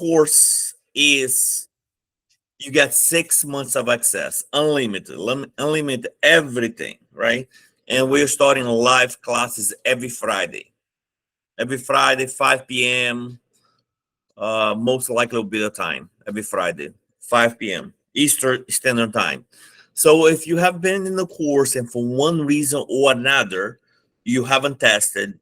course is you get 6 months of access, unlimited, unlimited everything, right? And we're starting live classes every Friday. Every Friday, 5 p.m. Most likely will be the time every Friday, 5 p.m. Eastern Standard Time. So if you have been in the course and for one reason or another you haven't tested,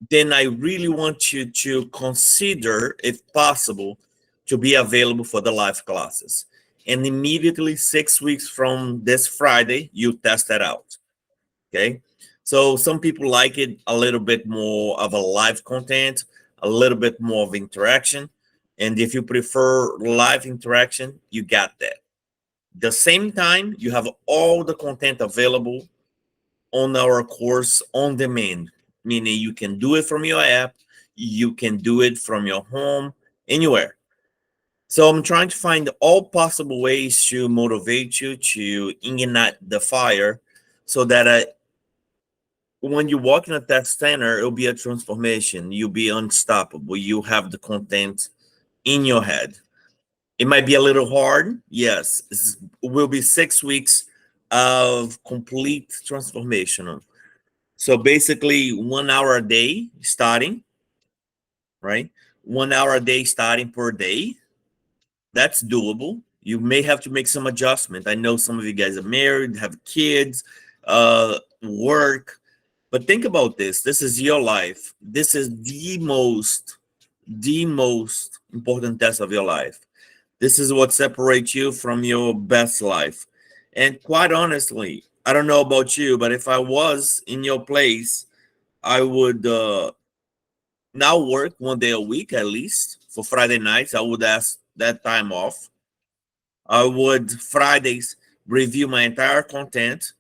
then I really want you to consider, if possible, to be available for the live classes. And immediately 6 weeks from this Friday, you test that out. Okay. So some people like it a little bit more of a live content, a little bit more of interaction. And if you prefer live interaction, you got that. The same time, you have all the content available on our course on demand, meaning you can do it from your app, you can do it from your home, anywhere. So I'm trying to find all possible ways to motivate you to ignite the fire so that when you walk in a test center, it'll be a transformation. You'll be unstoppable. You have the content in your head. It might be a little hard. Yes, it will be 6 weeks of complete transformation. So basically, 1 hour a day starting, right? 1 hour a day starting per day. That's doable. You may have to make some adjustment. I know some of you guys are married, have kids, work, but think about this. This is your life. This is the most important test of your life. This is what separates you from your best life. And quite honestly, I don't know about you, but if I was in your place, I would now work 1 day a week at least for Friday nights. I would ask that time off. I would Fridays review my entire content.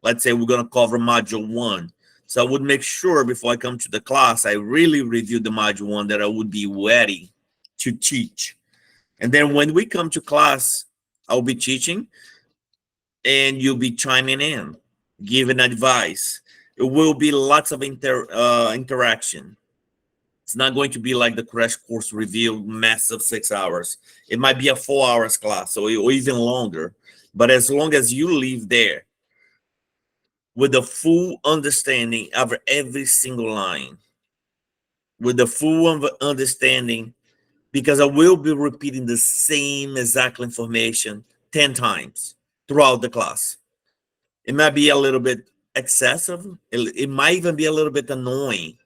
Let's say we're going to cover module one. So I would make sure before I come to the class, I really review the module one that I would be ready to teach. And then when we come to class, I'll be teaching and you'll be chiming in, giving advice. It will be lots of interaction. It's not going to be like the crash course review, massive 6 hours. It might be a 4 hours class or even longer. But as long as you leave there with a full understanding of every single line, with the full understanding, because I will be repeating the same exact information 10 times throughout the class. It might be a little bit excessive. It might even be a little bit annoying.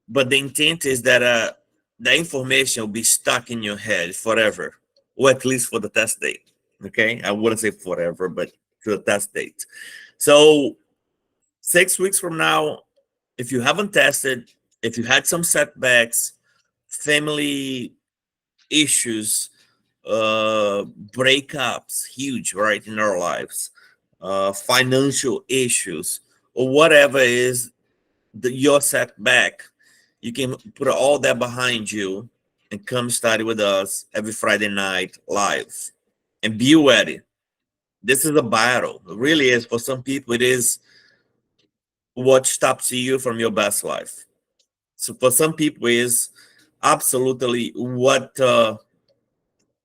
But the intent is that the information will be stuck in your head forever, or at least for the test date. Okay. I wouldn't say forever, but to the test date. So 6 weeks from now, if you haven't tested, if you had some setbacks, family issues, breakups, huge, right, in our lives, financial issues, or whatever is your setback, you can put all that behind you and come study with us every Friday night live and be ready. This is a battle. It really is. For some people, it is what stops you from your best life. So for some people, is absolutely what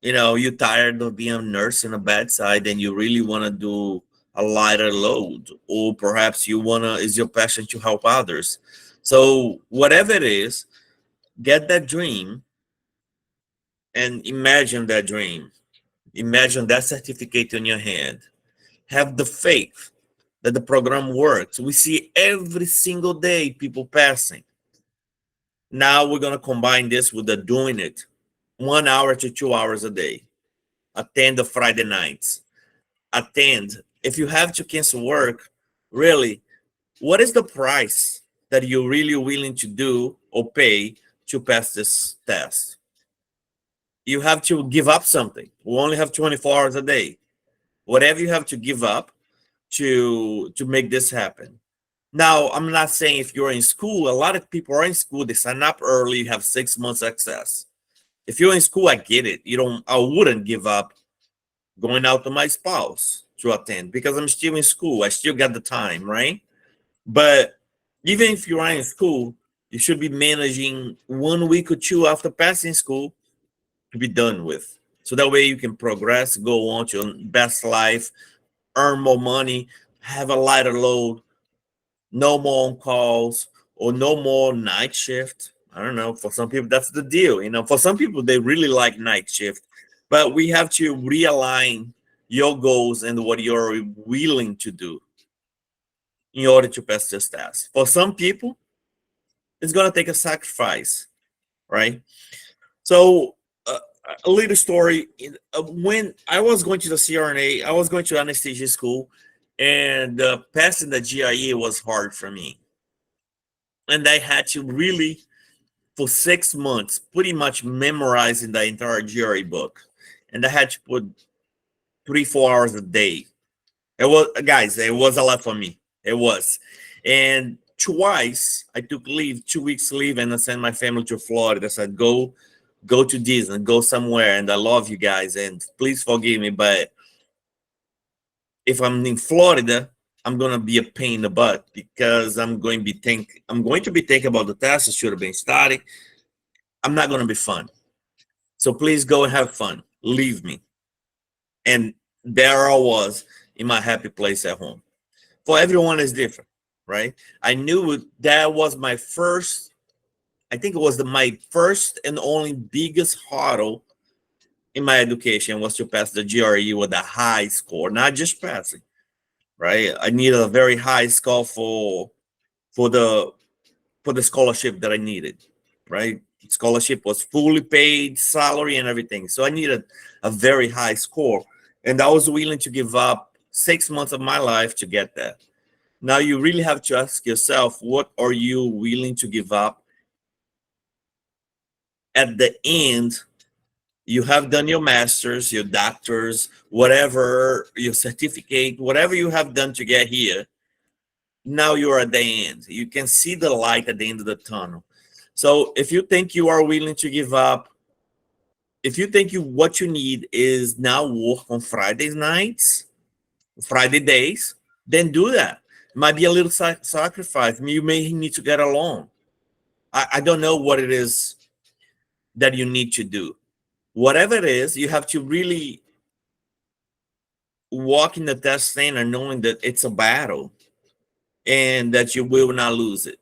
you're tired of being a nurse in a bedside and you really want to do a lighter load, or perhaps is your passion to help others. So whatever it is, get that dream and imagine that dream. Imagine that certificate in your hand. Have the faith that the program works. We see every single day people passing. Now we're going to combine this with the doing it 1 hour to 2 hours a day. Attend the Friday nights. Attend. If you have to cancel work, really, what is the price that you're really willing to do or pay to pass this test? You have to give up something. We only have 24 hours a day. Whatever you have to give up to make this happen. Now, I'm not saying if you're in school, a lot of people are in school, they sign up early, you have 6 months access. If you're in school, I get it. I wouldn't give up going out to my spouse to attend because I'm still in school. I still got the time, right? But even if you are in school, You should be managing 1 week or two after passing school to be done with. So that way you can progress, go on to your best life, earn more money, have a lighter load, no more on calls or no more night shift. I don't know. For some people, that's the deal. For some people, they really like night shift, but we have to realign your goals and what you're willing to do in order to pass this test. For some people, it's going to take a sacrifice, right? So, a little story. When I was going to the CRNA, I was going to anesthesia school, and passing the GIE was hard for me. And I had to really, for 6 months, pretty much memorizing the entire GRE book. And I had to put 3, 4 hours a day. It was, guys, it was a lot for me. It was. And twice I took leave, 2 weeks leave, and I sent my family to Florida. I said, go to Disney, go somewhere. And I love you guys. And please forgive me. But if I'm in Florida, I'm gonna be a pain in the butt because I'm going to be thinking about the test. I should have been studying. I'm not gonna be fun. So please go and have fun. Leave me. And there I was in my happy place at home. For everyone is different, right? I knew that was my first, I think it was my first and only biggest hurdle in my education was to pass the GRE with a high score, not just passing, right? I needed a very high score for the for the scholarship that I needed, right? Scholarship was fully paid, salary and everything. So I needed a very high score. And I was willing to give up 6 months of my life to get that. Now you really have to ask yourself, what are you willing to give up at the end? You have done your master's, your doctor's, whatever, your certificate, whatever you have done to get here. Now you're at the end. You can see the light at the end of the tunnel. So if you think you are willing to give up, if you think what you need is now work on Friday nights, Friday days, then do that. It might be a little sacrifice. You may need to get a loan. I don't know what it is that you need to do. Whatever it is, you have to really walk in the test center knowing that it's a battle and that you will not lose it.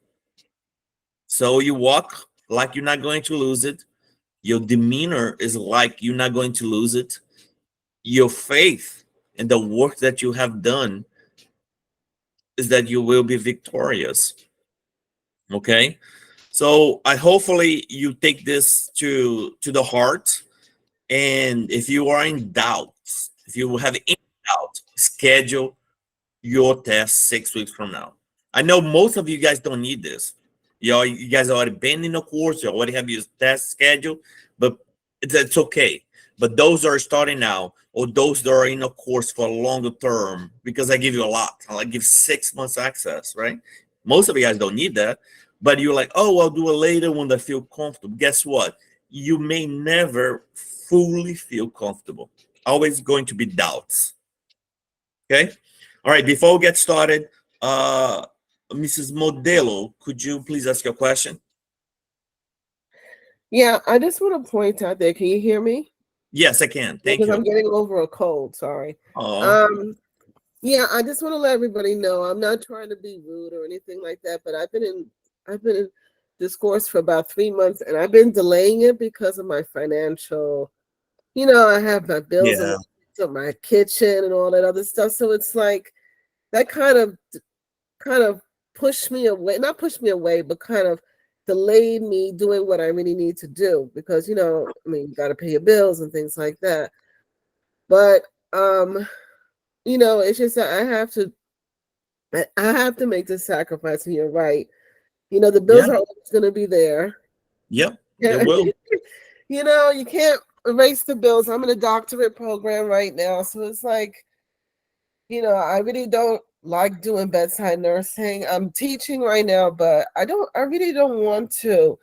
So you walk like you're not going to lose it. Your demeanor is like you're not going to lose it. Your faith and the work that you have done is that you will be victorious. Okay. So I hopefully you take this to the heart. And if you are in doubt, if you have any doubt, schedule your test 6 weeks from now. I know most of you guys don't need this. You guys already been in the course, you already have your test schedule, but it's okay. But those that are starting now, or those that are in a course for a longer term, because I give you a lot, I give 6 months access, right? Most of you guys don't need that, but you're like, oh, I'll do it later when I feel comfortable. Guess what? You may never fully feel comfortable. Always going to be doubts. Okay. All right. Before we get started, Mrs. Modelo, could you please ask your question? Yeah, I just want to point out there. Can you hear me? Yes, I can. Thank Because I'm you. getting over a cold. Sorry. Oh, Yeah, I just want to let everybody know I'm not trying to be rude or anything like that, but I've been in this course for about 3 months, and I've been delaying it because of my financial. I have my bills and yeah. my kitchen and all that other stuff. So it's like that kind of pushed me away, not pushed me away, but kind of delayed me doing what I really need to do because, I mean, you got to pay your bills and things like that. But, it's just that I have to make this sacrifice, and you're right. The Yeah. bills are always going to be there. Yep. It Yeah. will. You can't erase the bills. I'm in a doctorate program right now. So it's like, I really don't like doing bedside nursing. I'm teaching right now, but I really don't want to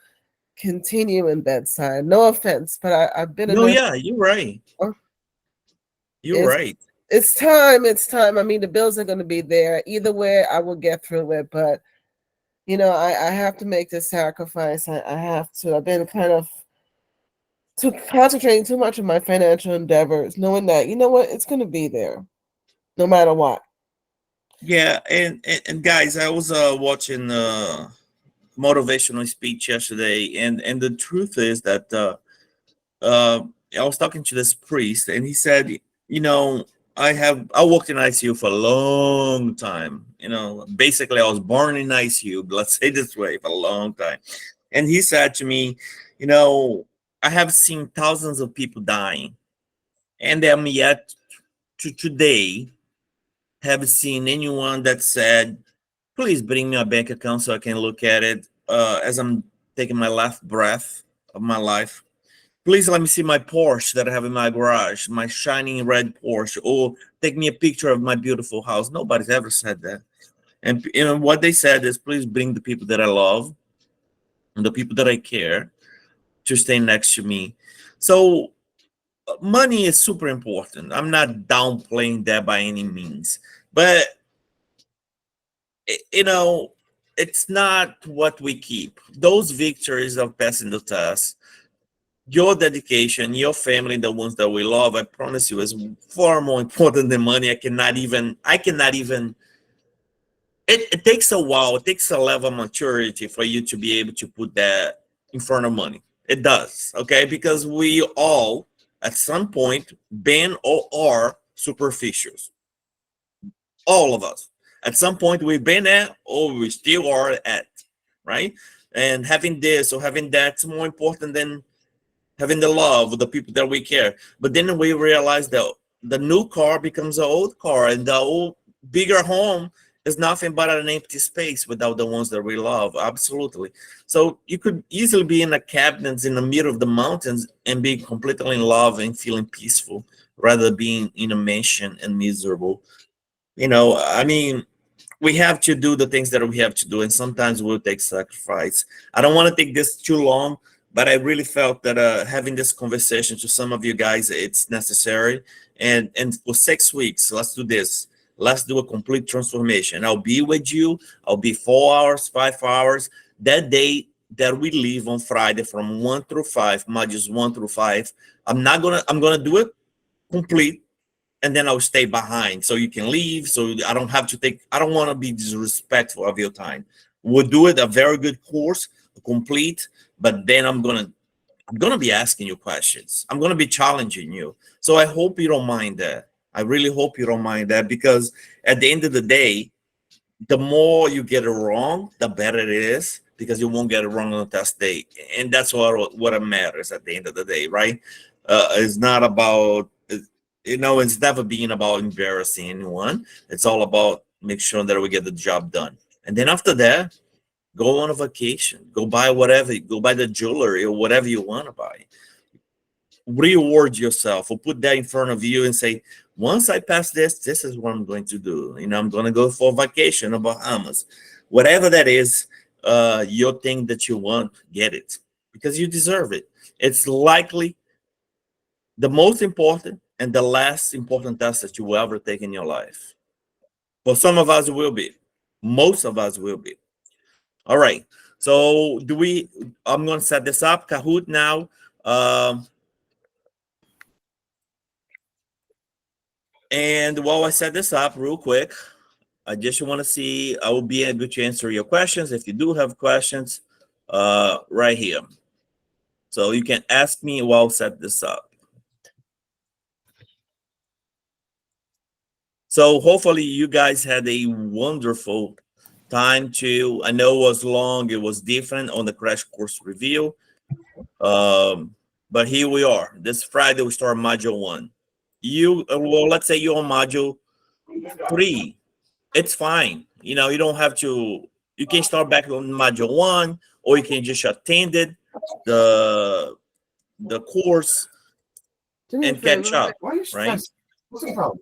continue in bedside. No offense, but I've been a No, nurse. yeah, you're right. You're It's right. it's time. It's time. I mean, the bills are going to be there. Either way, I will get through it. But I have to make this sacrifice. I have to. I've been kind of too concentrating too much on my financial endeavors, knowing that what, it's going to be there, no matter what. Yeah, and guys, I was watching motivational speech yesterday, and the truth is that uh, I was talking to this priest, and he said, you know, I worked in ICU for a long time. Basically, I was born in ICU. Let's say this way, for a long time. And he said to me, you know, I have seen thousands of people dying, and I'm yet to today have seen anyone that said, please bring me a bank account so I can look at it as I'm taking my last breath of my life. Please let me see my Porsche that I have in my garage, my shining red Porsche, or take me a picture of my beautiful house. Nobody's ever said that. And what they said is, please bring the people that I love and the people that I care to stay next to me. So money is super important. I'm not downplaying that by any means, but you know, it's not what we keep. Those victories of passing the test, your dedication, your family, the ones that we love, I promise you, is far more important than money. I cannot even it takes a while, it takes a level of maturity for you to be able to put that in front of money. It does, okay? Because we all at some point been or are superficials. All of us. At some point we've been at or we still are at, right? And having this or having that's more important than having the love with the people that we care. But then we realize that the new car becomes an old car, and the old bigger home is nothing but an empty space without the ones that we love. Absolutely. So you could easily be in a cabin in the middle of the mountains and be completely in love and feeling peaceful, rather than being in a mansion and miserable. I mean, we have to do the things that we have to do, and sometimes we'll take sacrifice. I don't want to take this too long, but I really felt that having this conversation to some of you guys, it's necessary. And for 6 weeks, let's do this. Let's do a complete transformation. I'll be with you. I'll be 4 hours, 5 hours. That day that we leave on Friday from 1 through 5, modules 1 through 5, I'm gonna do it complete, and then I'll stay behind so you can leave. So I don't have to take, I don't want to be disrespectful of your time. We'll do it a very good course, complete, but then I'm gonna be asking you questions. I'm gonna be challenging you. So I hope you don't mind that. I really hope you don't mind that, because at the end of the day, the more you get it wrong, the better it is, because you won't get it wrong on the test day. And that's what matters at the end of the day, right? It's not about, it's never been about embarrassing anyone. It's all about make sure that we get the job done. And then after that, go on a vacation, go buy whatever, go buy the jewelry or whatever you want to buy. Reward yourself, or put that in front of you and say, once I pass this is what I'm going to do. I'm going to go for a vacation in Bahamas. Whatever that is, your thing that you want, get it, because you deserve it. It's likely the most important and the last important test that you will ever take in your life. For some of us, it will be. Most of us will be. All right. So I'm going to set this up, Kahoot now. And while I set this up real quick, I just want to see, I will be able to answer your questions. If you do have questions, right here. So you can ask me while I set this up. So hopefully you guys had a wonderful time too. I know it was long, it was different on the crash course review. But here we are. This Friday we start module 1. Let's say you're on module 3. It's fine. You don't have to. You can start back on module 1, or you can just attend it, the course, and catch up, Why are you right? stressed? What's the problem?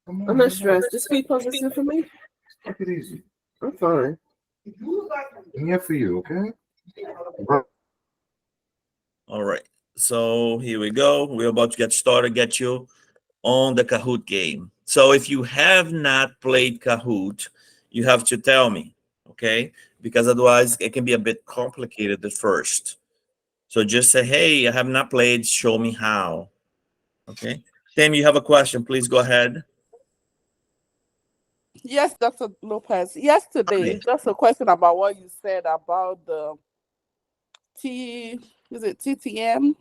I'm not stressed. Just keep focusing for me. Take it easy. I'm fine. I'm here for you, okay? All right. So here we go. We're about to get started. Get you on the Kahoot game. So if you have not played Kahoot, you have to tell me, okay? Because otherwise it can be a bit complicated at first. So just say, hey, I have not played, show me how. Okay. Tim, you have a question, please go ahead. Yes, Dr. Lopez. Yesterday, Hi. just a question about what you said about the T, is it TTM?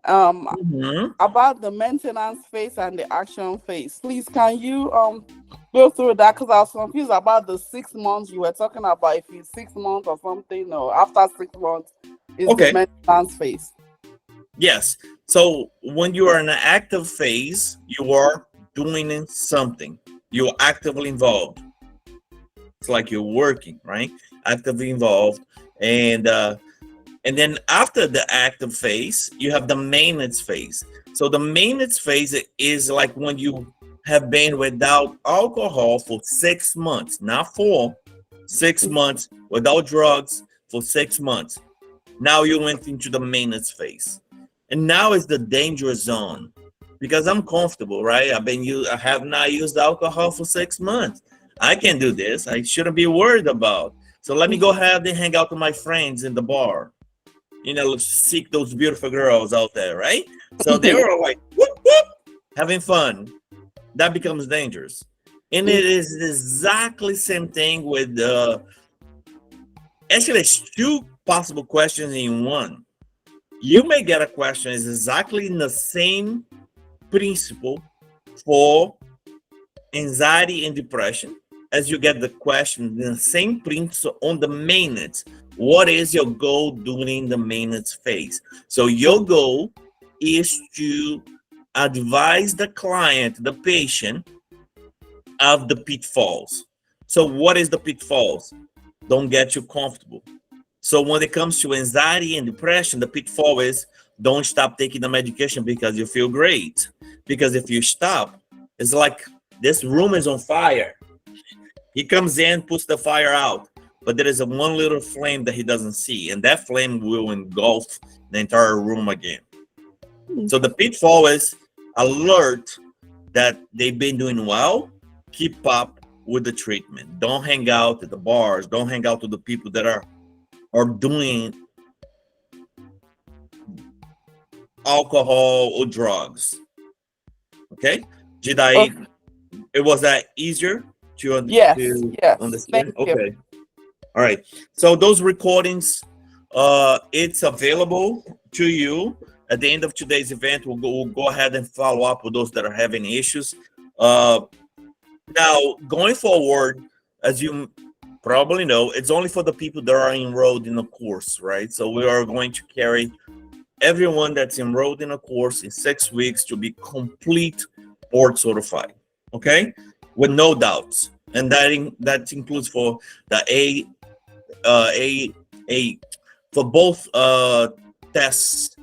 Mhm. About the maintenance phase and the action phase. Please, can you go through that? Because I was confused about the 6 months you were talking about. If it's 6 months or something, or after 6 months is the Okay. maintenance phase. Yes. So when you are in an active phase, you are doing something. You're actively involved. It's like you're working, right? Actively involved. And then after the active phase, you have the maintenance phase. So the maintenance phase is like when you have been without alcohol for 6 months, not 4, 6 months without drugs for 6 months. Now you went into the maintenance phase. And now is the danger zone because I'm comfortable, right? I have not used alcohol for 6 months. I can do this. I shouldn't be worried about. So let me go ahead and hang out with my friends in the bar. Seek those beautiful girls out there, right? So they were like, whoop, whoop, having fun. That becomes dangerous. And it is exactly same thing with actually it's 2 possible questions in one. You may get a question is exactly in the same principle for anxiety and depression as you get the question in the same principle on the maintenance. What is your goal during the maintenance phase? So your goal is to advise the client, the patient, of the pitfalls. So what is the pitfalls? Don't get too comfortable. So when it comes to anxiety and depression, the pitfall is don't stop taking the medication because you feel great. Because if you stop, it's like this room is on fire. He comes in, puts the fire out, but there is a one little flame that he doesn't see, and that flame will engulf the entire room again. So the pitfall is alert that they've been doing well, keep up with the treatment. Don't hang out at the bars. Don't hang out with the people that are doing alcohol or drugs. Okay? Did I? Okay. It was that easier to Yes. understand? Thank you. Okay. All right. So those recordings, it's available to you at the end of today's event. We'll go ahead and follow up with those that are having issues. Now, going forward, as you probably know, it's only for the people that are enrolled in a course, right? So we are going to carry everyone that's enrolled in a course in 6 weeks to be complete board certified, okay? With no doubts. And that includes for the for both tests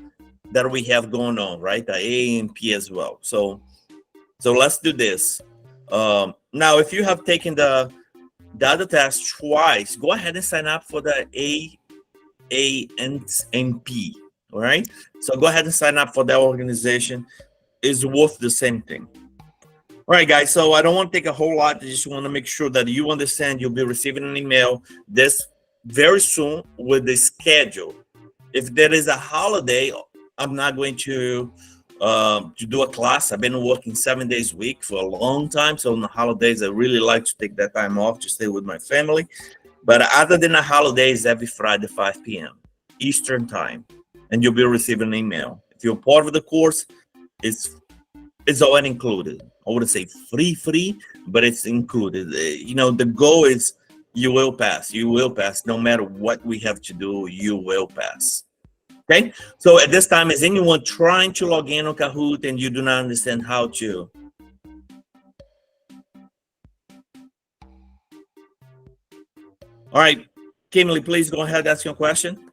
that we have going on, right? The A and P as well. So let's do this. Now, if you have taken the other test twice, go ahead and sign up for the A, and P. All right. So go ahead and sign up for that organization. It's worth the same thing. All right, guys. So I don't want to take a whole lot. I just want to make sure that you understand you'll be receiving an email this very soon with the schedule. If there is a holiday, I'm not going to do a class. I've been working 7 days a week for a long time. So on the holidays, I really like to take that time off to stay with my family. But other than the holidays, every Friday, 5 p.m. Eastern time, and you'll be receiving an email. If you're part of the course, it's already included. I wouldn't say free, but it's included. The goal is you will pass. You will pass. No matter what we have to do, you will pass. Okay, so at this time, is anyone trying to log in on Kahoot and you do not understand how to? All right, Kimberly, please go ahead and ask your question.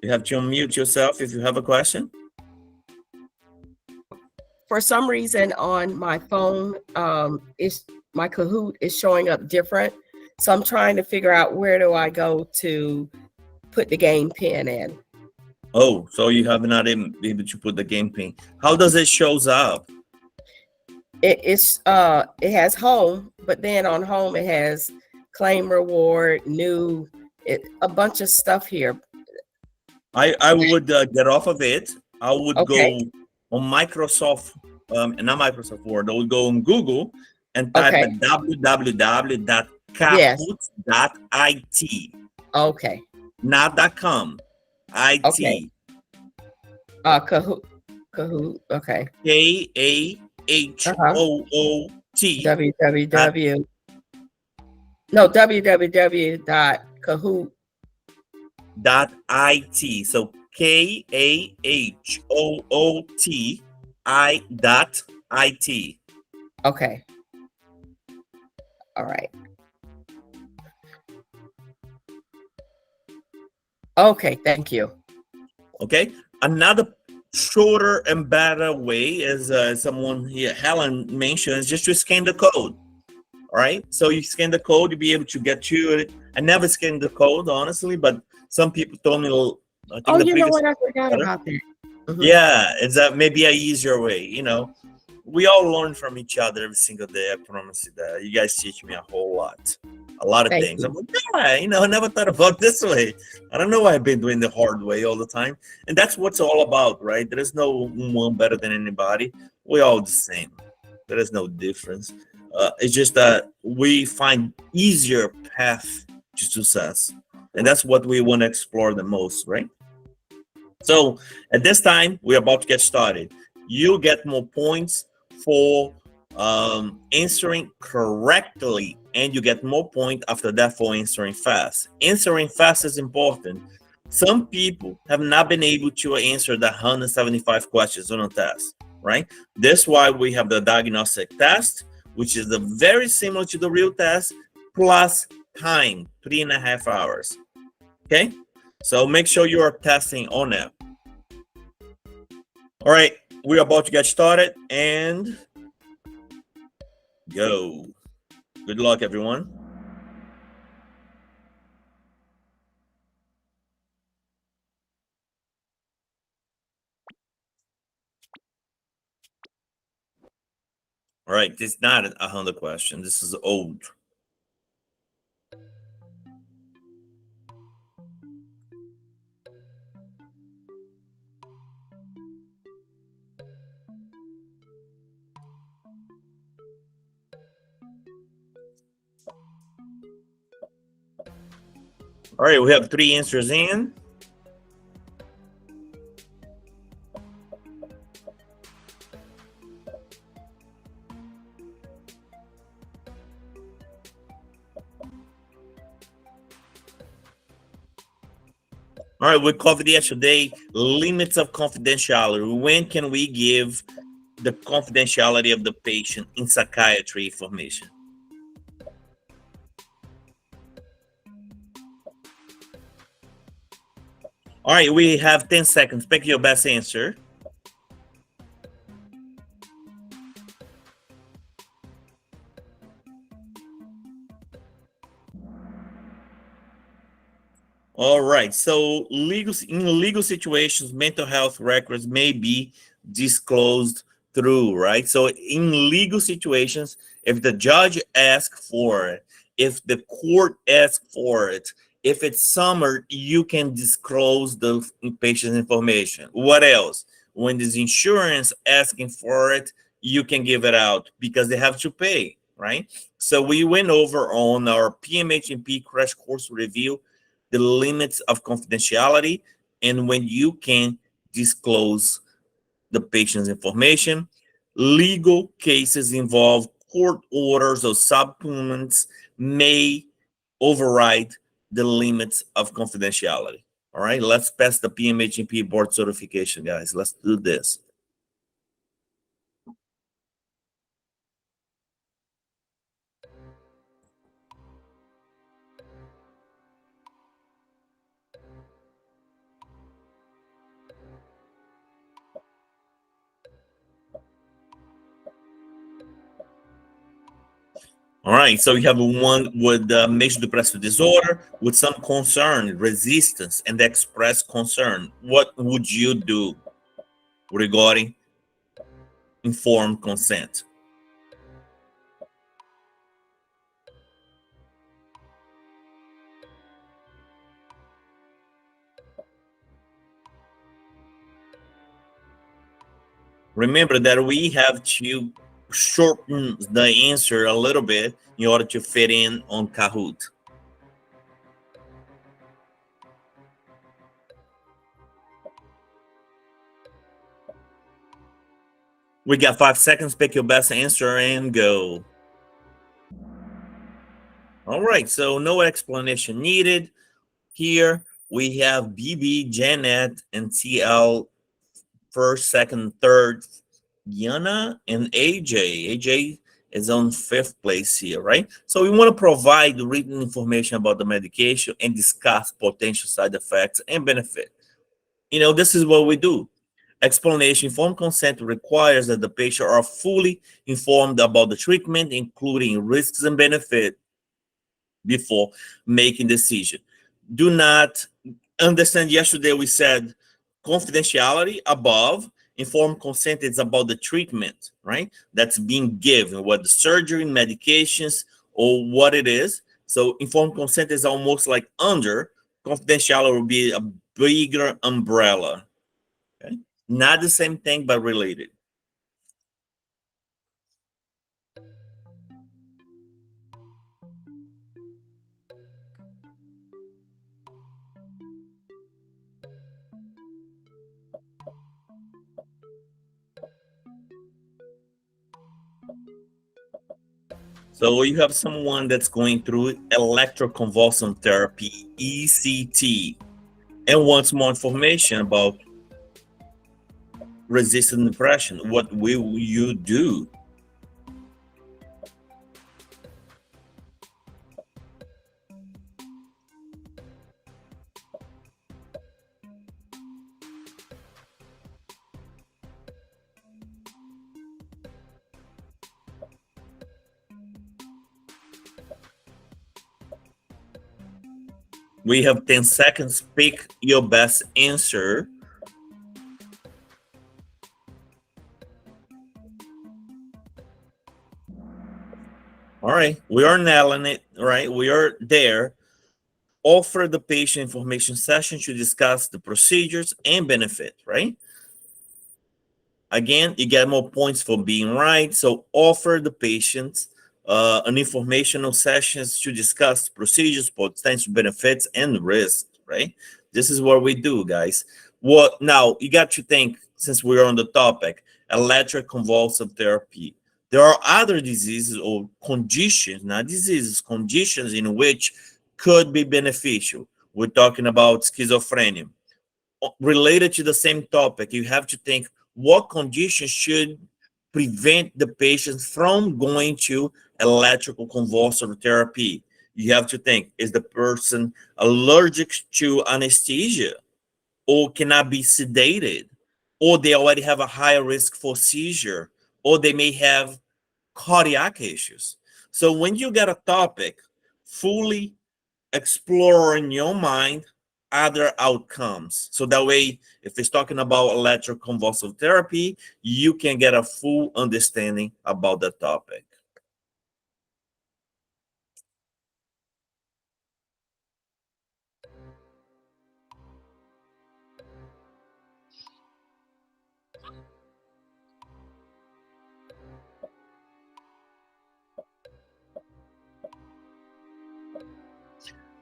You have to unmute yourself if you have a question. For some reason on my phone, my Kahoot is showing up different. So I'm trying to figure out where do I go to put the game pin in. Oh, so you have not been able to put the game pin. How does it shows up? it has home, but then on home it has claim reward, new, a bunch of stuff here. I would get off of it. I would Okay. go on Microsoft, not Microsoft Word. I would go on Google and type Okay. at Yes. www.kahoot.it, Okay. not .com, IT. Okay. Kahoot. Okay. KAHOOT www. No, www.kahoot. .it. So KAHOOT.IT. Okay. All right. Okay. Thank you. Okay. Another shorter and better way, as someone here, Helen mentioned, is just to scan the code. All right. So you scan the code, you'll be able to get to it. I never scanned the code, honestly, but some people told me, I think Oh, the you know previous what? I forgot better. about that. Mhm. Yeah, it's maybe a easier way. You know, we all learn from each other every single day. I promise you that. You guys teach me a whole lot, a lot of Thank things. you. I'm like, yeah, you know, I never thought about this way. I don't know why I've been doing the hard way all the time, and that's what it's all about, right? There is no one better than anybody. We all the same. There is no difference. It's just that we find easier path to success, and that's what we want to explore the most, right? So at this time, we're about to get started. You get more points for answering correctly, and you get more points after that for answering fast. Answering fast is important. Some people have not been able to answer the 175 questions on a test, right? That's why we have the diagnostic test, which is very similar to the real test, plus time, 3.5 hours. Okay? So make sure you are testing on it. All right, we're about to get started and go. Good luck, everyone. All right, this is not 100 questions. This is old. All right, we have 3 answers in. All right, we covered yesterday limits of confidentiality. When can we give the confidentiality of the patient in psychiatry information? All right, we have 10 seconds. Pick your best answer. All right. So in legal situations, mental health records may be disclosed through, right? So in legal situations, if the judge asks for it, if the court asks for it, if it's summarized, you can disclose the patient information. What else? When there's insurance asking for it, you can give it out because they have to pay, right? So we went over on our PMHNP crash course review the limits of confidentiality and when you can disclose the patient's information. Legal cases involve court orders or supplements may override the limits of confidentiality. All right, let's pass the PMHNP board certification, guys. Let's do this. All right, so you have one with major depressive disorder with some concern, resistance, and express concern. What would you do regarding informed consent? Remember that we have to shorten the answer a little bit in order to fit in on Kahoot. We got 5 seconds. Pick your best answer and go. All right, so no explanation needed. Here we have BB, Janet, and TL first, second, third, Yana, and AJ. AJ is on 5th place here, right? So we want to provide written information about the medication and discuss potential side effects and benefit. This is what we do. Explanation. Informed consent requires that the patient are fully informed about the treatment, including risks and benefits, before making decision. Do not understand. Yesterday we said confidentiality above. Informed consent is about the treatment, right? That's being given, what the surgery, medications, or what it is. So informed consent is almost like under. Confidentiality will be a bigger umbrella. Okay, not the same thing, but related. So you have someone that's going through electroconvulsive therapy, ECT, and wants more information about resistant depression. What will you do? We have 10 seconds. Pick your best answer. All right, we are nailing it, right? We are there. Offer the patient information session to discuss the procedures and benefit, right? Again, you get more points for being right. So offer the patients an informational sessions to discuss procedures, potential benefits, and risks, right? This is what we do, guys. What now? You got to think, since we're on the topic, electroconvulsive therapy. There are other diseases or conditions, not diseases, conditions in which could be beneficial. We're talking about schizophrenia. Related to the same topic, you have to think what conditions should prevent the patient from going to electrical convulsive therapy. You have to think, is the person allergic to anesthesia or cannot be sedated, or they already have a higher risk for seizure, or they may have cardiac issues. So when you get a topic, fully explore in your mind other outcomes. So that way, if it's talking about electroconvulsive therapy, you can get a full understanding about the topic.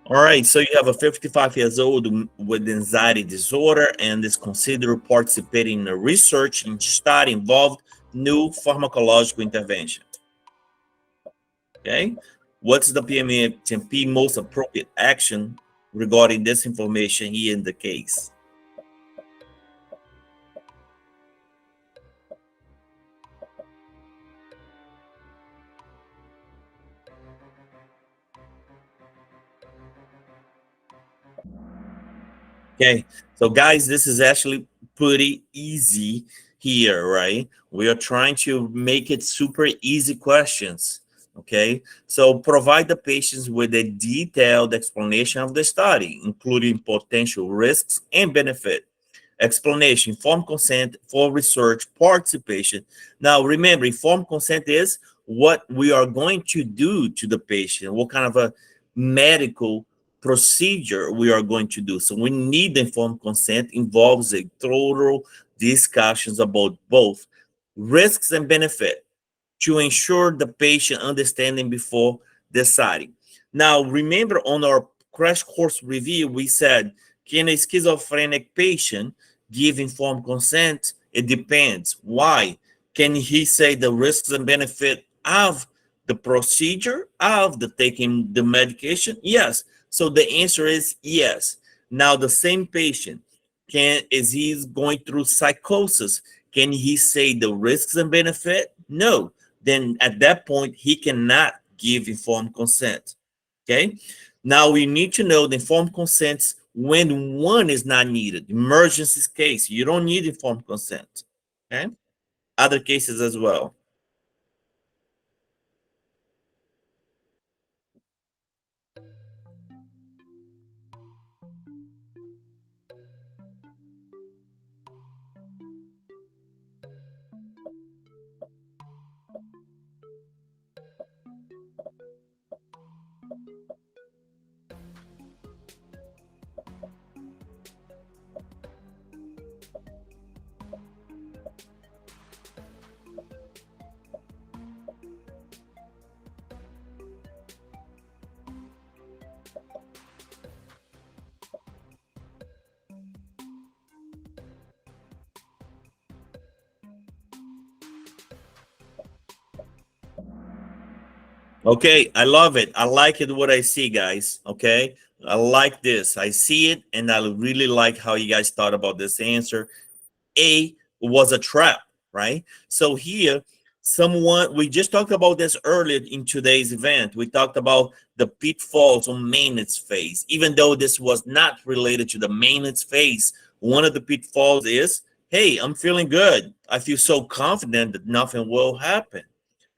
All right, so you have a 55 years old with anxiety disorder and is considered participating in a research and study involved new pharmacological intervention. Okay, what's the PMHNP most appropriate action regarding this information here in the case? Okay, so guys, this is actually pretty easy here, right? We are trying to make it super easy questions. Okay, so provide the patients with a detailed explanation of the study, including potential risks and benefit. Explanation, informed consent for research participation. Now, remember, informed consent is what we are going to do to the patient, what kind of a medical procedure we are going to do. So we need the informed consent involves a total discussions about both risks and benefit to ensure the patient understanding before deciding. Now, remember on our crash course review, we said, can a schizophrenic patient give informed consent? It depends. Why? Can he say the risks and benefit of the procedure, of the taking the medication? Yes. So the answer is yes. Now, the same patient, is he going through psychosis? Can he say the risks and benefit? No. Then at that point, he cannot give informed consent. Okay. Now we need to know the informed consents when one is not needed. Emergency case, you don't need informed consent. Okay. Other cases as well. Okay, I love it. I like it what I see, guys. Okay, I like this. I see it, and I really like how you guys thought about this answer. A was a trap, right? So here, we just talked about this earlier in today's event. We talked about the pitfalls on maintenance phase. Even though this was not related to the maintenance phase, one of the pitfalls is, hey, I'm feeling good. I feel so confident that nothing will happen.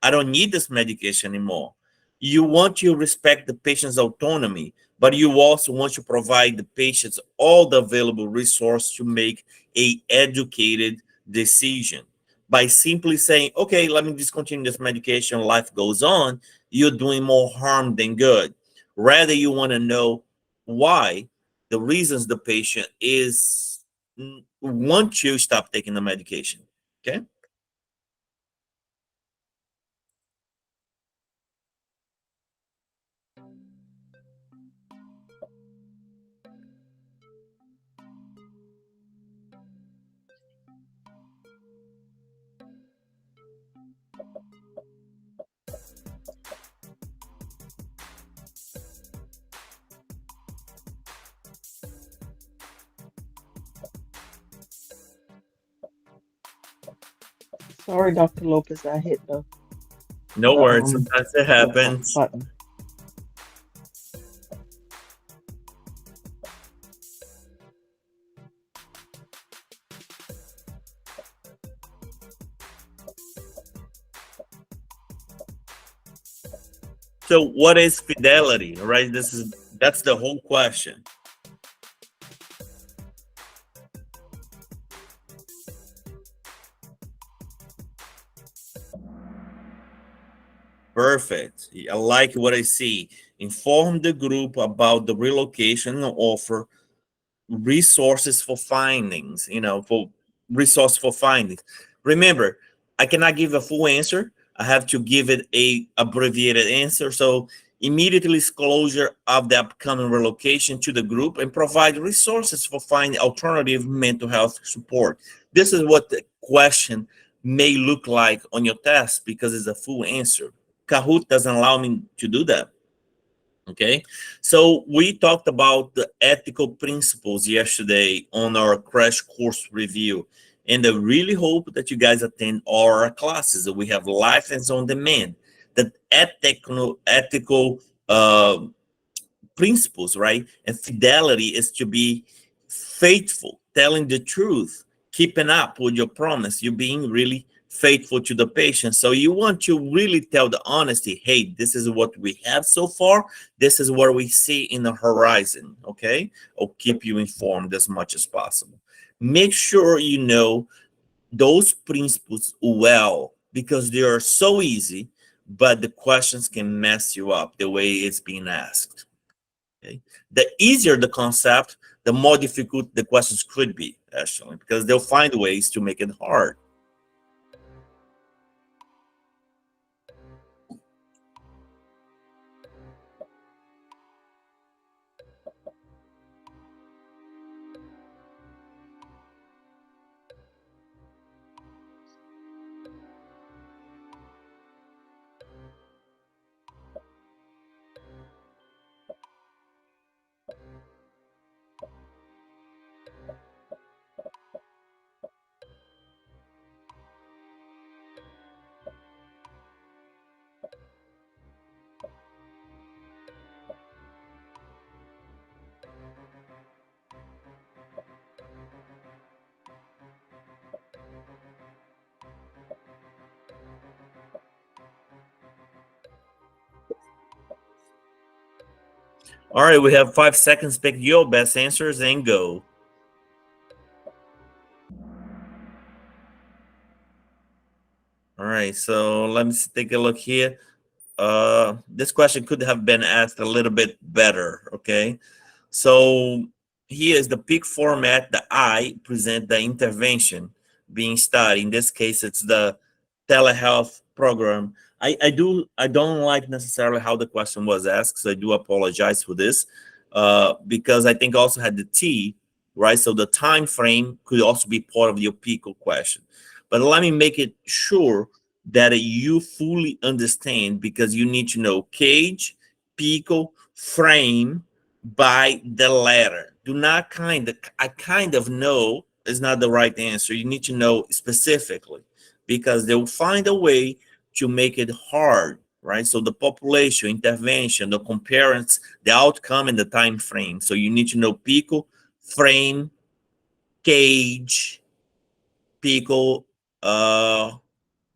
I don't need this medication anymore. You want to respect the patient's autonomy, but you also want to provide the patients all the available resource to make a educated decision. By simply saying, okay, let me discontinue this medication, life goes on, you're doing more harm than good. Rather, you want to know why, the reasons the patient is want to stop taking the medication. Okay. Sorry, Dr. Lopez, I hit No the worries. Sometimes it happens. button. So what is fidelity, right? That's the whole question. Perfect. I like what I see. Inform the group about the relocation and offer resources for findings, for resource for findings. Remember, I cannot give a full answer. I have to give it a abbreviated answer. So immediately disclosure of the upcoming relocation to the group and provide resources for finding alternative mental health support. This is what the question may look like on your test because it's a full answer. Kahoot doesn't allow me to do that. Okay, so we talked about the ethical principles yesterday on our crash course review, and I really hope that you guys attend all our classes. We have life and on demand. The ethical principles, right? And fidelity is to be faithful, telling the truth, keeping up with your promise. You're being really faithful to the patient. So you want to really tell the honesty, hey, this is what we have so far. This is what we see in the horizon, okay? I'll keep you informed as much as possible. Make sure you know those principles well because they are so easy, but the questions can mess you up the way it's being asked. Okay? The easier the concept, the more difficult the questions could be, actually, because they'll find ways to make it hard. All right, we have 5 seconds. Pick your best answers and go. All right, so let me take a look here. This question could have been asked a little bit better, okay? So here is the peak format. The I present the intervention being studied. In this case, it's the telehealth program. I don't like necessarily how the question was asked, so I do apologize for this, because I think also had the T, right? So the time frame could also be part of your PICO question. But let me make it sure that you fully understand, because you need to know cage, PICO, frame by the letter. Do not I kind of know is not the right answer. You need to know specifically, because they'll find a way to make it hard, right? So the population, intervention, the comparison, the outcome, and the time frame. So you need to know PICO, frame, cage, PICO,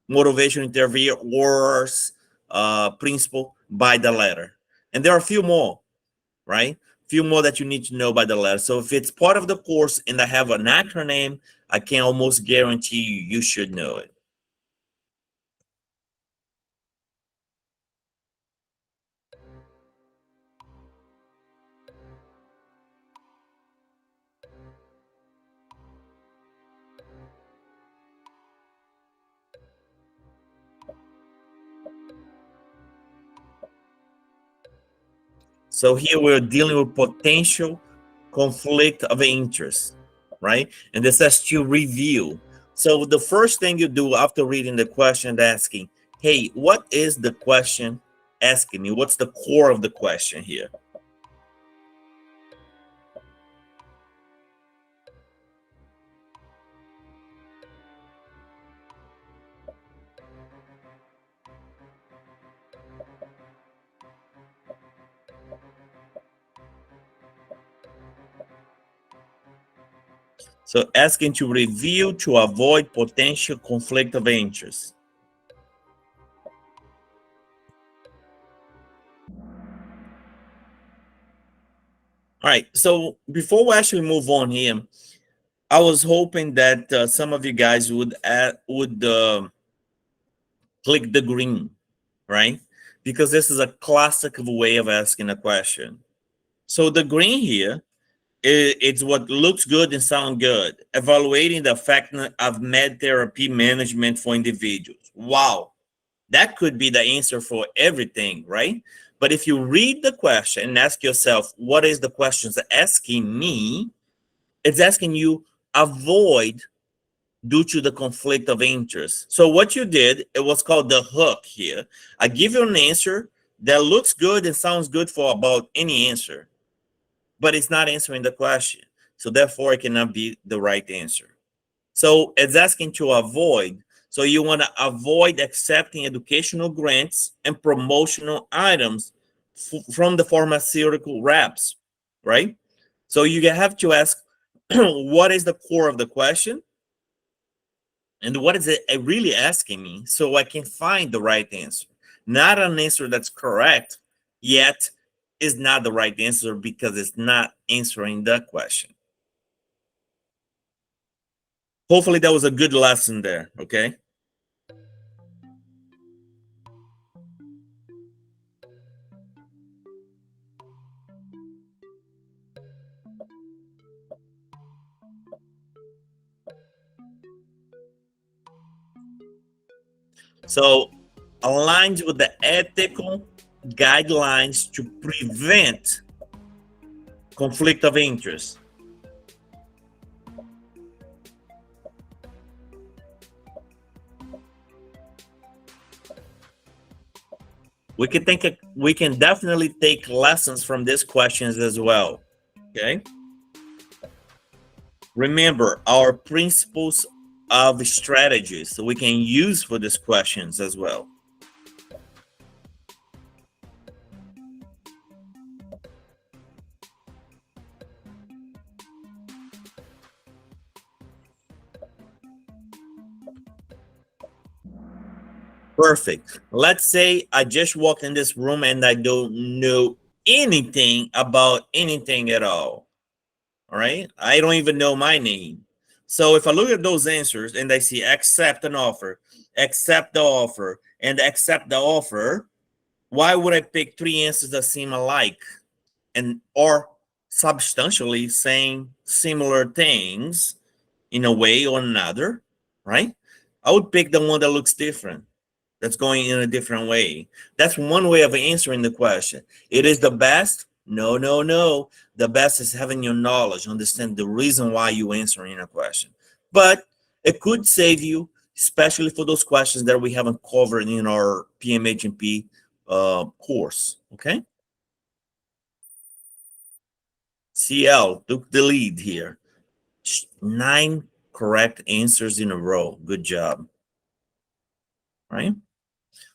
motivation, interview, wars, principle by the letter. And there are a few more, right? Few more that you need to know by the letter. So if it's part of the course and I have an acronym, I can almost guarantee you should know it. So here we're dealing with potential conflict of interest, right? And this has to review. So the first thing you do after reading the question asking, hey, what is the question asking me? What's the core of the question here? So asking to review to avoid potential conflict of interest. All right, so before we actually move on here, I was hoping that some of you guys would click the green, right? Because this is a classic way of asking a question. So the green here, it's what looks good and sound good. Evaluating the effectiveness of med therapy management for individuals. Wow, that could be the answer for everything, right? But if you read the question and ask yourself, what is the question asking me? It's asking you avoid due to the conflict of interest. So what you did, it was called the hook here. I give you an answer that looks good and sounds good for about any answer, but it's not answering the question. So therefore, it cannot be the right answer. So it's asking to avoid. So you want to avoid accepting educational grants and promotional items from the pharmaceutical reps, right? So you have to ask, what is the core of the question? And what is it really asking me, so I can find the right answer? Not an answer that's correct, yet is not the right answer because it's not answering the question. Hopefully that was a good lesson there, okay? So aligns with the ethical guidelines to prevent conflict of interest. We can definitely take lessons from these questions as well. Okay. Remember our principles of strategies, so we can use for these questions as well. Perfect. Let's say I just walked in this room and I don't know anything about anything at all. All right. I don't even know my name. So if I look at those answers and I see accept an offer, accept the offer, and accept the offer, why would I pick three answers that seem alike and or substantially saying similar things in a way or another, right? I would pick the one that looks different, that's going in a different way. That's one way of answering the question. It is the best? No, no, no. The best is having your knowledge, understand the reason why you're answering a question. But it could save you, especially for those questions that we haven't covered in our PMHNP course, okay? CL took the lead here. 9 correct answers in a row. Good job. Right?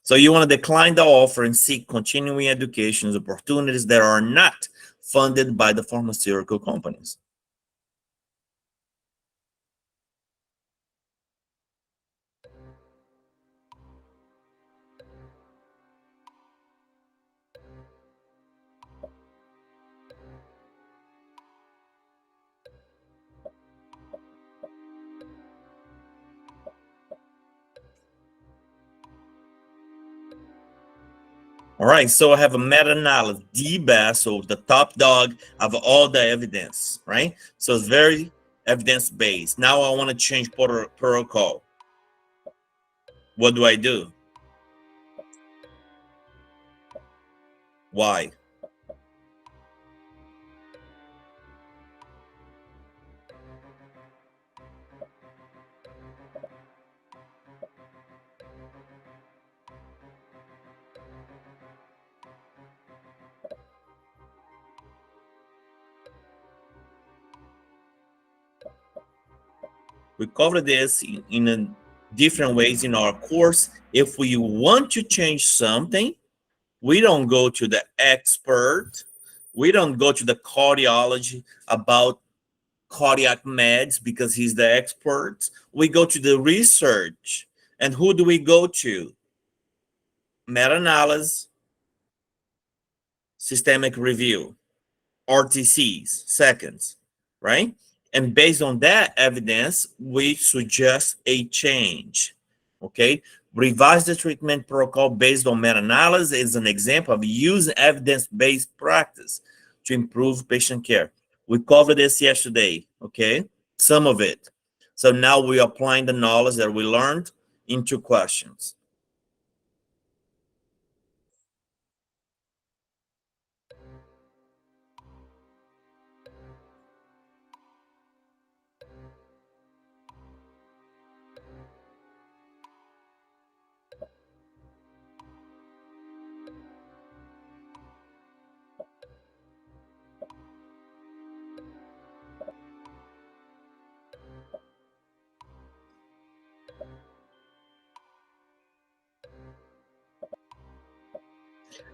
So you want to decline the offer and seek continuing education opportunities that are not funded by the pharmaceutical companies. All right, so I have a meta-analysis, the best, so the top dog of all the evidence, right? So it's very evidence-based. Now I want to change protocol. What do I do? Why? We covered this in a different ways in our course. If we want to change something, we don't go to the expert. We don't go to the cardiology about cardiac meds because he's the expert. We go to the research. And who do we go to? Meta-analysis, systemic review, RTCs, seconds, right? And based on that evidence, we suggest a change, okay? Revise the treatment protocol based on meta-analysis is an example of using evidence-based practice to improve patient care. We covered this yesterday, okay? Some of it. So now we're applying the knowledge that we learned into questions.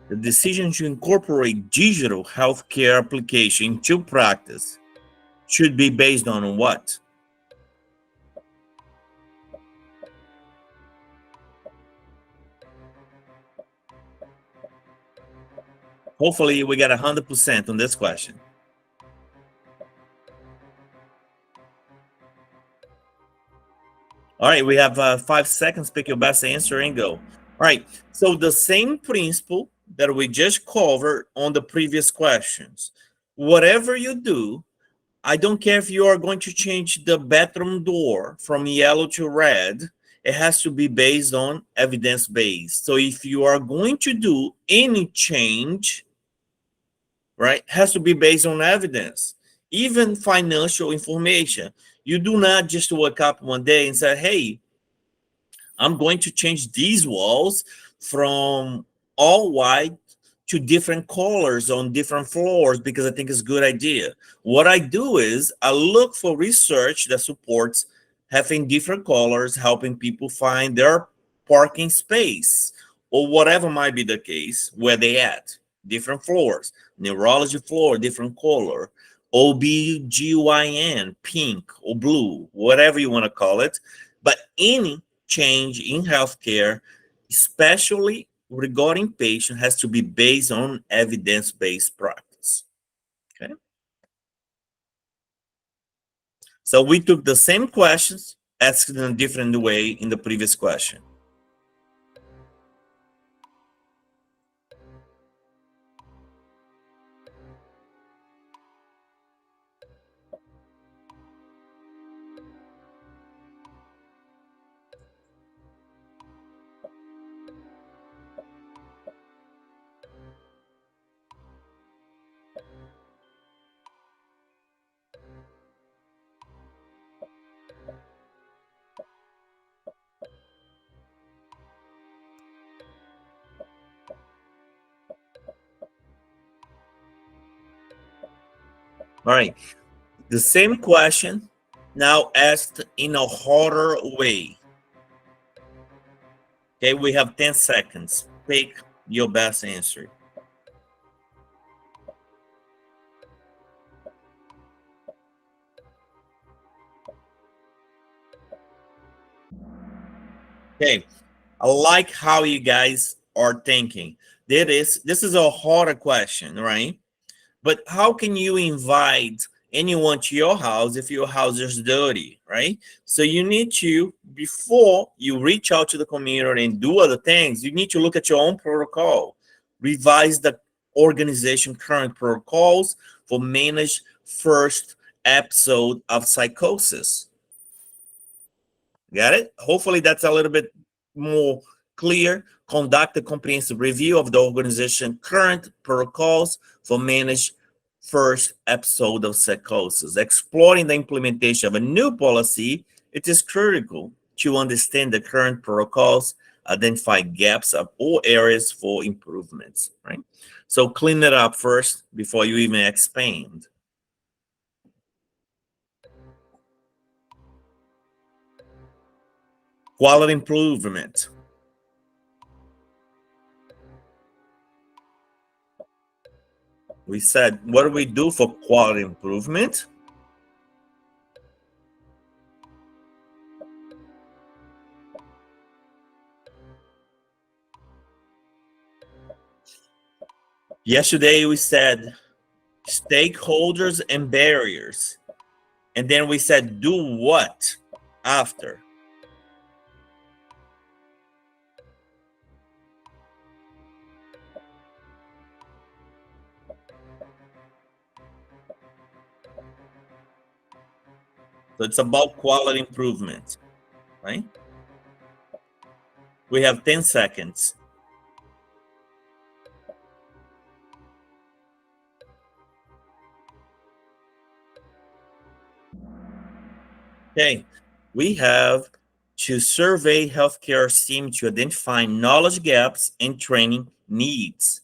The decision to incorporate digital healthcare application into practice should be based on what? Hopefully we got 100% on this question. All right, we have 5 seconds. Pick your best answer and go. All right, so the same principle that we just covered on the previous questions. Whatever you do, I don't care if you are going to change the bathroom door from yellow to red, it has to be based on evidence-based. So if you are going to do any change, right, has to be based on evidence, even financial information. You do not just wake up one day and say, hey, I'm going to change these walls from all white to different colors on different floors because I think it's a good idea. What I do is I look for research that supports having different colors, helping people find their parking space or whatever might be the case where they at. Different floors, neurology floor, different color, OBGYN, pink or blue, whatever you want to call it. But any change in healthcare, especially regarding patient has to be based on evidence-based practice. Okay. So we took the same questions, asked in a different way in the previous question. All right, the same question now asked in a harder way. Okay, we have 10 seconds. Pick your best answer. Okay, I like how you guys are thinking. This is a harder question, right? But how can you invite anyone to your house if your house is dirty, right? So you need to, before you reach out to the community and do other things, you need to look at your own protocol, revise the organization current protocols for manage first episode of psychosis. Got it? Hopefully that's a little bit more clear. Conduct a comprehensive review of the organization current protocols for manage first episode of psychosis. Exploring the implementation of a new policy, it is critical to understand the current protocols, identify gaps or areas for improvements, right? So clean it up first before you even expand. Quality improvement. We said, what do we do for quality improvement? Yesterday we said stakeholders and barriers. And then we said, do what after? So it's about quality improvement, right? We have 10 seconds. Okay, we have to survey healthcare team to identify knowledge gaps and training needs.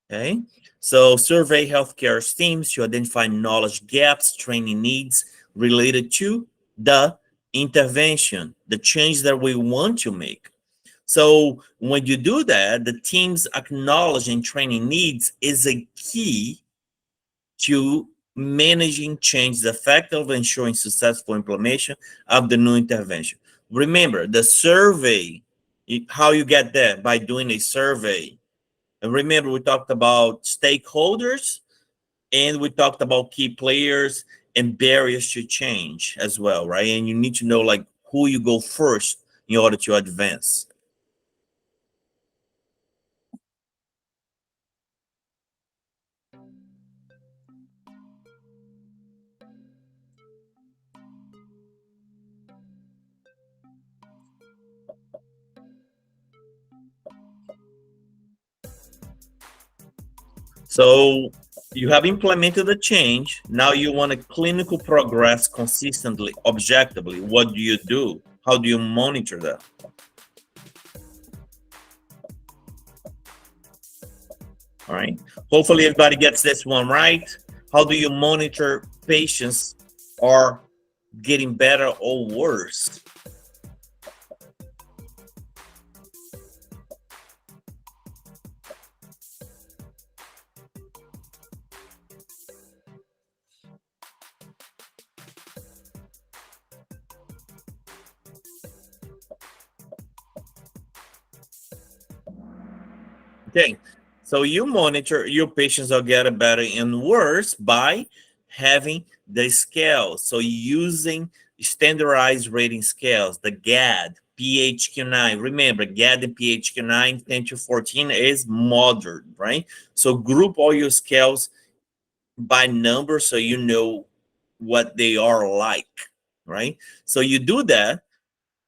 Okay, so survey healthcare teams to identify knowledge gaps, training needs related to the intervention, the change that we want to make. So when you do that, the team's acknowledging training needs is a key to managing change, the effect of ensuring successful implementation of the new intervention. Remember, the survey, how you get there by doing a survey. And remember, we talked about stakeholders and we talked about key players and barriers to change as well, right? And you need to know like who you go first in order to advance. So you have implemented the change. Now you want to clinical progress consistently, objectively. What do you do? How do you monitor that? All right. Hopefully everybody gets this one right. How do you monitor patients are getting better or worse? Okay, so you monitor your patients are getting better and worse by having the scales. So using standardized rating scales, the GAD, PHQ-9. Remember, GAD and PHQ-9, 10 to 14 is moderate, right? So group all your scales by number so you know what they are like, right? So you do that.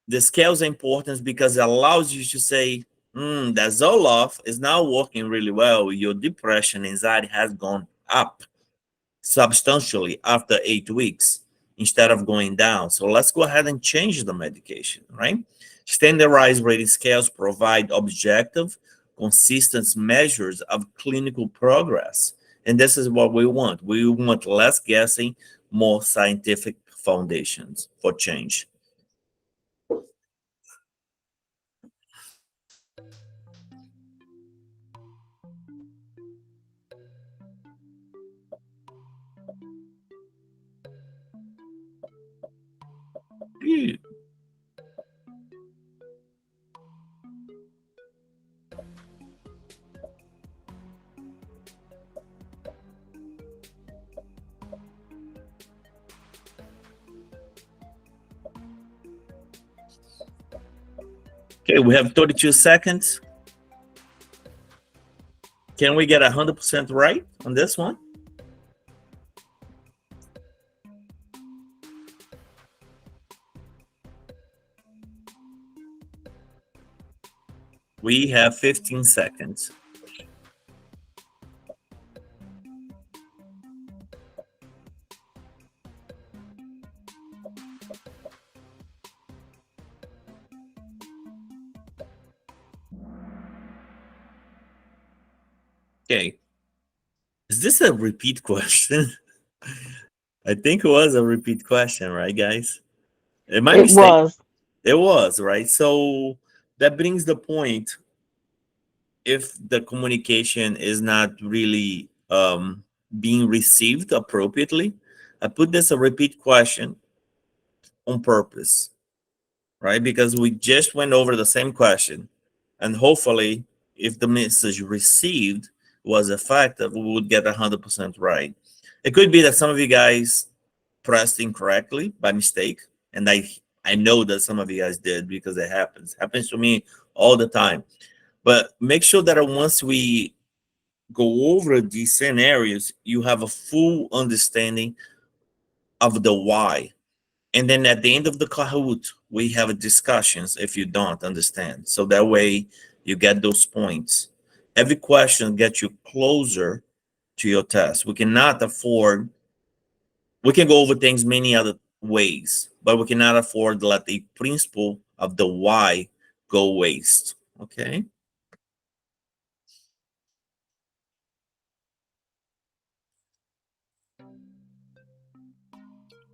The scales are important because it allows you to say, that Zoloft is now working really well. Your depression, anxiety has gone up substantially after 8 weeks instead of going down. So let's go ahead and change the medication, right? Standardized rating scales provide objective, consistent measures of clinical progress. And this is what we want. We want less guessing, more scientific foundations for change. Hmm. Okay, we have 32 seconds. Can we get 100% right on this one? We have 15 seconds. Okay. Is this a repeat question? I think it was a repeat question, right, guys? Am I It mistaken? was. It was, right? So that brings the point, if the communication is not really being received appropriately, I put this a repeat question on purpose, right? Because we just went over the same question. And hopefully, if the message received was effective, we would get 100% right. It could be that some of you guys pressed incorrectly by mistake. And I know that some of you guys did, because it happens to me all the time. But make sure that once we go over these scenarios, you have a full understanding of the why. And then at the end of the Kahoot, we have discussions if you don't understand. So that way you get those points. Every question gets you closer to your test. We cannot afford, we can go over things many other ways, but we cannot afford to let the principle of the why go waste. Okay.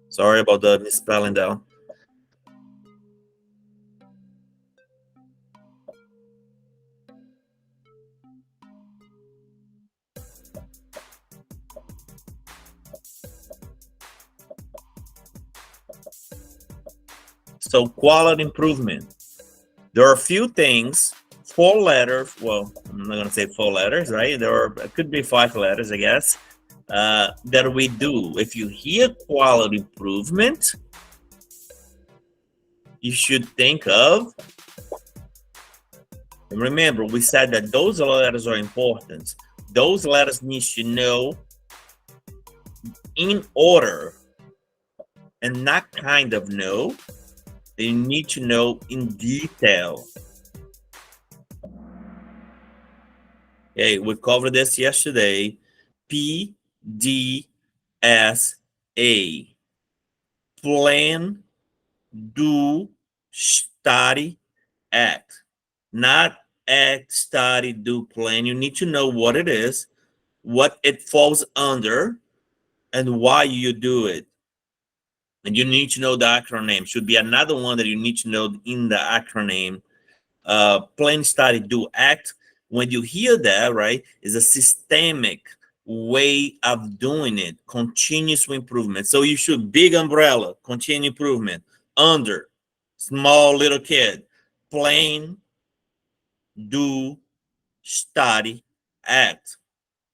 Sorry about the misspelling down. So quality improvement. There are a few things, 4 letters. Well, I'm not gonna say 4 letters, right? It could be 5 letters, I guess, that we do. If you hear quality improvement, you should think of. And remember, we said that those letters are important. Those letters need to know in order, and not kind of know. They need to know in detail. Okay, we covered this yesterday. PDSA. Plan, do, study, act. Not act, study, do, plan. You need to know what it is, what it falls under, and why you do it. And you need to know the acronym. Should be another one that you need to know in the acronym. Plan, study, do, act. When you hear that, right, is a systemic way of doing it, continuous improvement. So you should big umbrella, continuous improvement, under, small little kid, plan, do, study, act.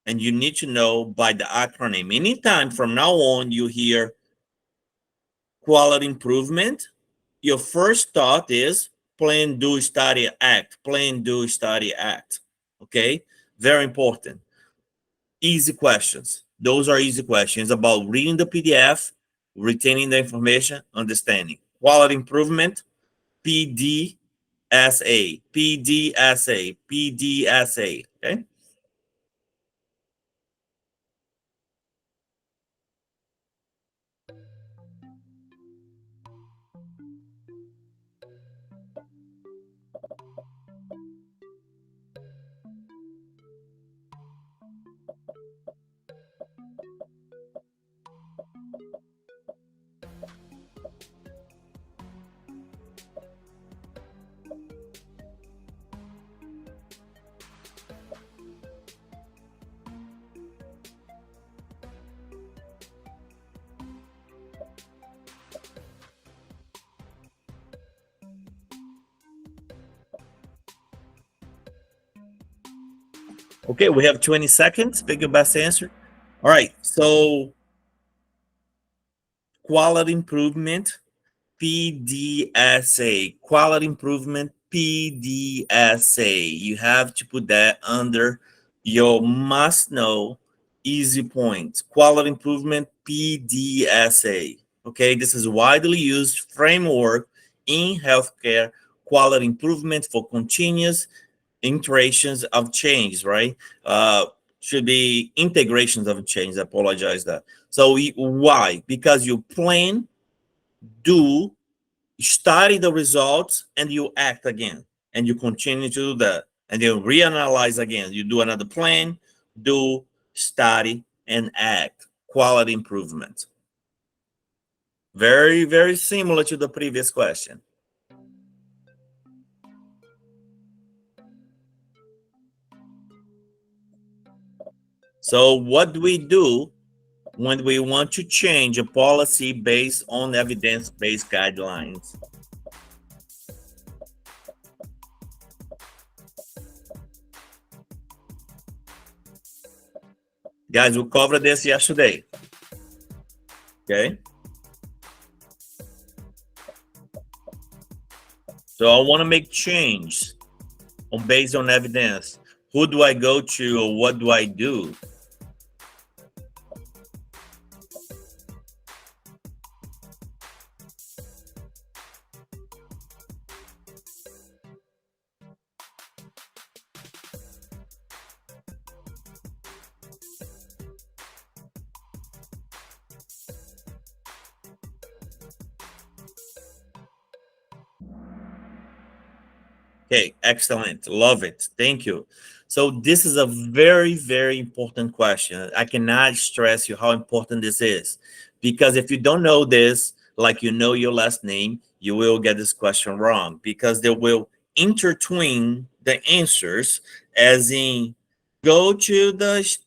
And you need to know by the acronym. Anytime from now on you hear quality improvement, your first thought is plan, do, study, act. Plan, do, study, act. Okay? Very important. Easy questions. Those are easy questions about reading the PDF, retaining the information, understanding. Quality improvement, PDSA, PDSA, PDSA. Okay? Okay, we have 20 seconds. Pick your best answer. All right, so quality improvement, PDSA. Quality improvement, PDSA. You have to put that under your must know easy points. Quality improvement, PDSA. Okay, this is widely used framework in healthcare quality improvement for continuous iterations of change, right? Should be integrations of change. I apologize that. So why? Because you plan, do, study the results, and you act again, and you continue to do that, and then reanalyze again. You do another plan, do, study, and act. Quality improvement. Very, very similar to the previous question. So what do we do when we want to change a policy based on evidence-based guidelines? Guys, we covered this yesterday. Okay. So I want to make change based on evidence. Who do I go to, or what do I do? Okay, excellent. Love it. Thank you. So this is a very, very important question. I cannot stress you how important this is, because if you don't know this, like you know your last name, you will get this question wrong, because they will intertwine the answers, as in go to the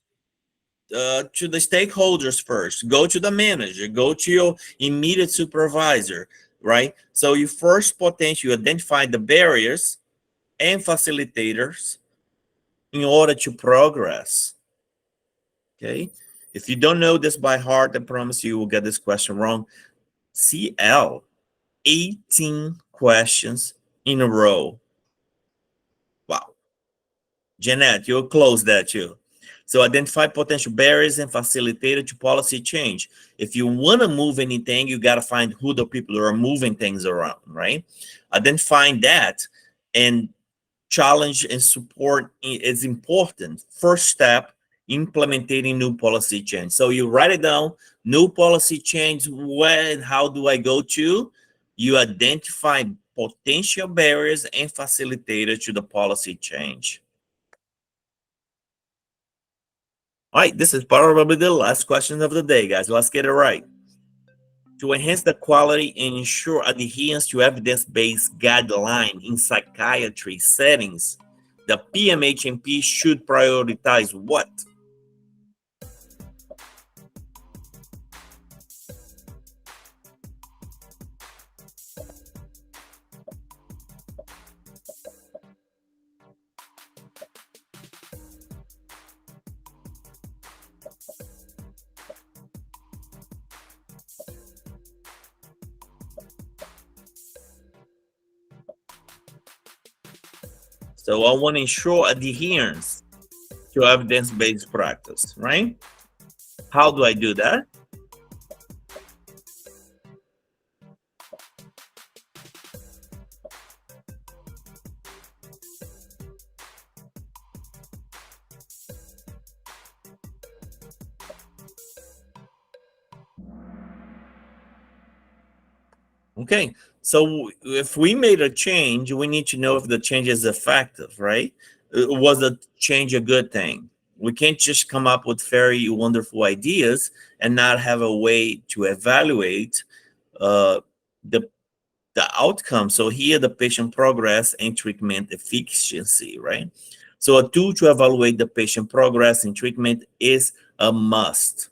stakeholders first, go to the manager, go to your immediate supervisor, right? So you first potentially identify the barriers and facilitators in order to progress. Okay, if you don't know this by heart, I promise you will get this question wrong. CL, 18 questions in a row. Wow. Jeanette, you'll close that too. So identify potential barriers and facilitator to policy change. If you want to move anything, you got to find who the people who are moving things around, right? Identifying that and challenge and support is important. First step, implementing new policy change. So you write it down, new policy change, where and how do I go to? You identify potential barriers and facilitators to the policy change. All right, this is probably the last question of the day, guys. Let's get it right. To enhance the quality and ensure adherence to evidence-based guideline in psychiatry settings, the PMHNP should prioritize what? So I want to ensure adherence to evidence-based practice, right? How do I do that? Okay, so if we made a change, we need to know if the change is effective, right? Was the change a good thing? We can't just come up with very wonderful ideas and not have a way to evaluate uh, the outcome. So here, the patient progress and treatment efficiency, right? So a tool to evaluate the patient progress in treatment is a must,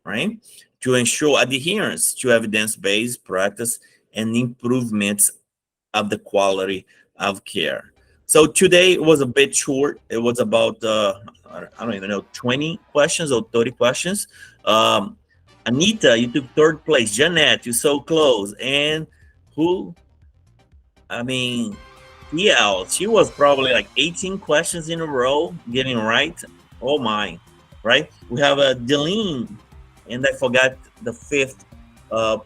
right? To ensure adherence to evidence-based practice and improvements of the quality of care. So today was a bit short. It was about, I don't even know, 20 questions or 30 questions. Anita, you took third place. Jeanette, you're so close. And who? I mean, yeah, she was probably like 18 questions in a row getting right. Oh my, right? We have a Deline, and I forgot the fifth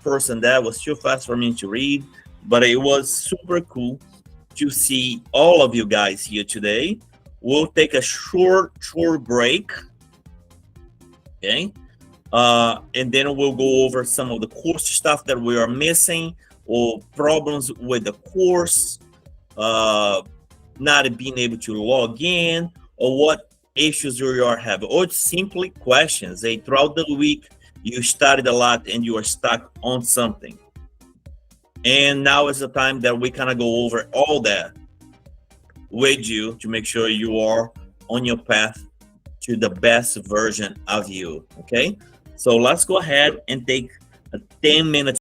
person. That was too fast for me to read, but it was super cool to see all of you guys here today. We'll take a short break, okay? And then we'll go over some of the course stuff that we are missing or problems with the course, not being able to log in, or what issues you are having, or simply questions. Throughout the week, you studied a lot and you are stuck on something. And now is the time that we kind of go over all that with you to make sure you are on your path to the best version of you, okay? So let's go ahead and take a 10-minute